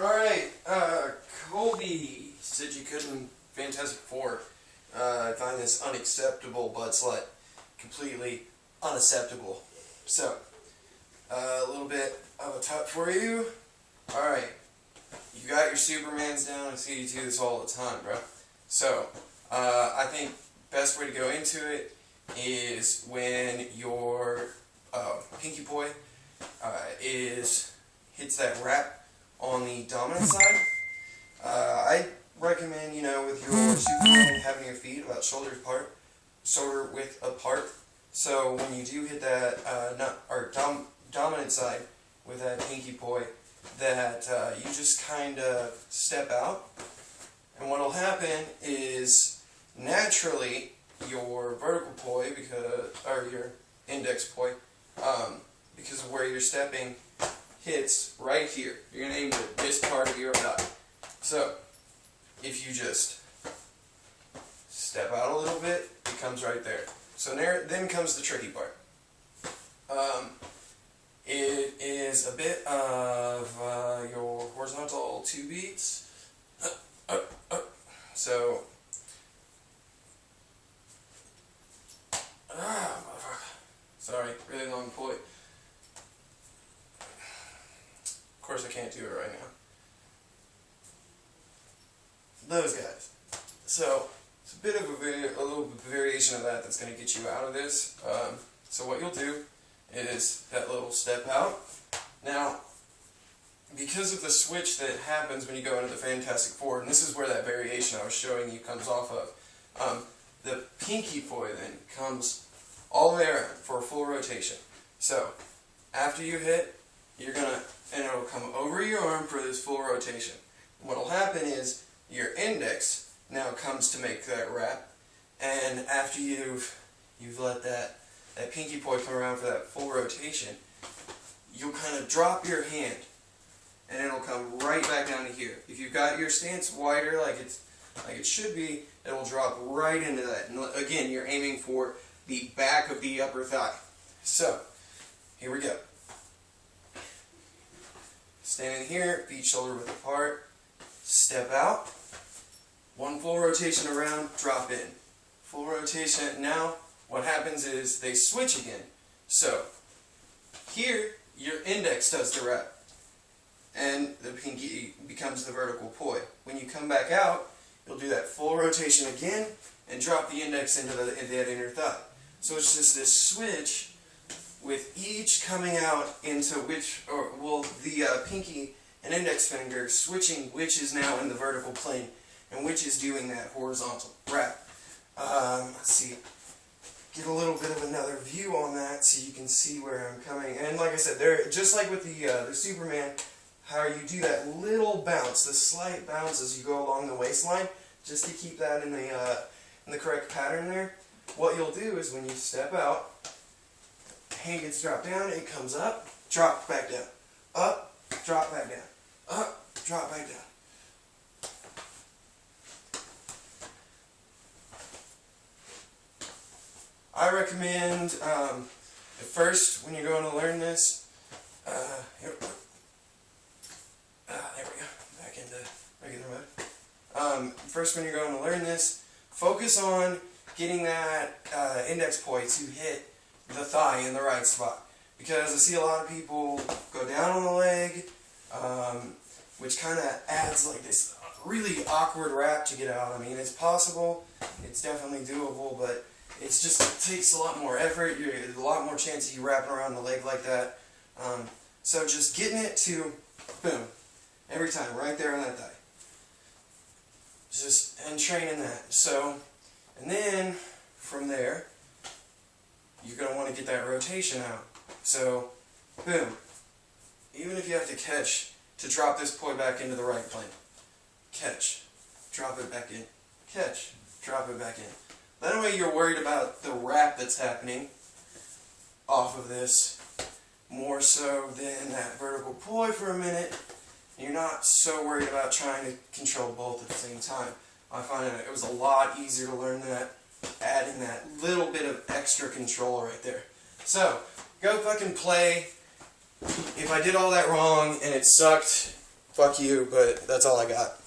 Alright, Colby said you couldn't Fantastic Four. I find this unacceptable, but it's like completely unacceptable. So, a little bit of a tut for you. Alright, you got your Supermans down. I see you do this all the time, bro. So, I think best way to go into it is when your pinky boy hits that wrap on the dominant side. I recommend, with your Superman having your feet about shoulder width apart. So when you do hit that dominant side with that pinky boy, that you just kind of step out, and what'll happen is naturally your vertical poi, or your index poi, because of where you're stepping, hits right here. You're going to aim at this part of your abdomen. So, if you just step out a little bit, it comes right there. So then comes the tricky part. It is a bit of your horizontal 2 beats. So, sorry, really long poi. Of course, I can't do it right now. Those guys. So it's a bit of a little bit of variation of that that's going to get you out of this. So what you'll do is that little step out. Now, because of the switch that happens when you go into the Fantastic Four, and this is where that variation I was showing you comes off of, the pinky poi then comes all the way around for a full rotation. So after you hit, you're gonna, and it'll come over your arm for this full rotation. What'll happen is your index now comes to make that wrap, and after you've let that pinky poi come around for that full rotation, you'll kind of drop your hand, and it'll come right back down to here. If you've got your stance wider like it should be, it will drop right into that. And again, you're aiming for the back of the upper thigh. So here we go. Standing here, feet shoulder width apart, step out, one full rotation around, drop in. Full rotation. Now, what happens is they switch again. So, here, your index does the wrap, and the pinky becomes the vertical poi. When you come back out, you'll do that full rotation again, and drop the index into that inner thigh. So it's just this switch with each coming out into the pinky and index finger switching which is now in the vertical plane and which is doing that horizontal wrap. Let's see, get a little bit of another view on that so you can see where I'm coming. And like I said, just like with the Superman, how you do that little bounce, the slight bounce as you go along the waistline, just to keep that in the correct pattern there. What you'll do is when you step out, hand gets dropped down, it comes up, drop back down, up, drop back down, up, drop back down. I recommend, at first, when you're going to learn this, there we go, back into regular mode. First, when you're going to learn this, focus on getting that index poi to hit the thigh in the right spot, because I see a lot of people go down on the leg, which kind of adds like this really awkward wrap to get out. I mean, it's possible, it's definitely doable, but it takes a lot more effort. There's a lot more chance of you wrapping around the leg like that. So just getting it to boom every time right there on that thigh, and training that. So, and then from there, you're going to want to get that rotation out. So, boom. Even if you have to catch to drop this poi back into the right plane. Catch. Drop it back in. Catch. Drop it back in. That way you're worried about the wrap that's happening off of this more so than that vertical poi for a minute. You're not so worried about trying to control both at the same time. I find that it was a lot easier to learn that, adding that little bit of extra control right there. So, go fucking play. If I did all that wrong and it sucked, fuck you, but that's all I got.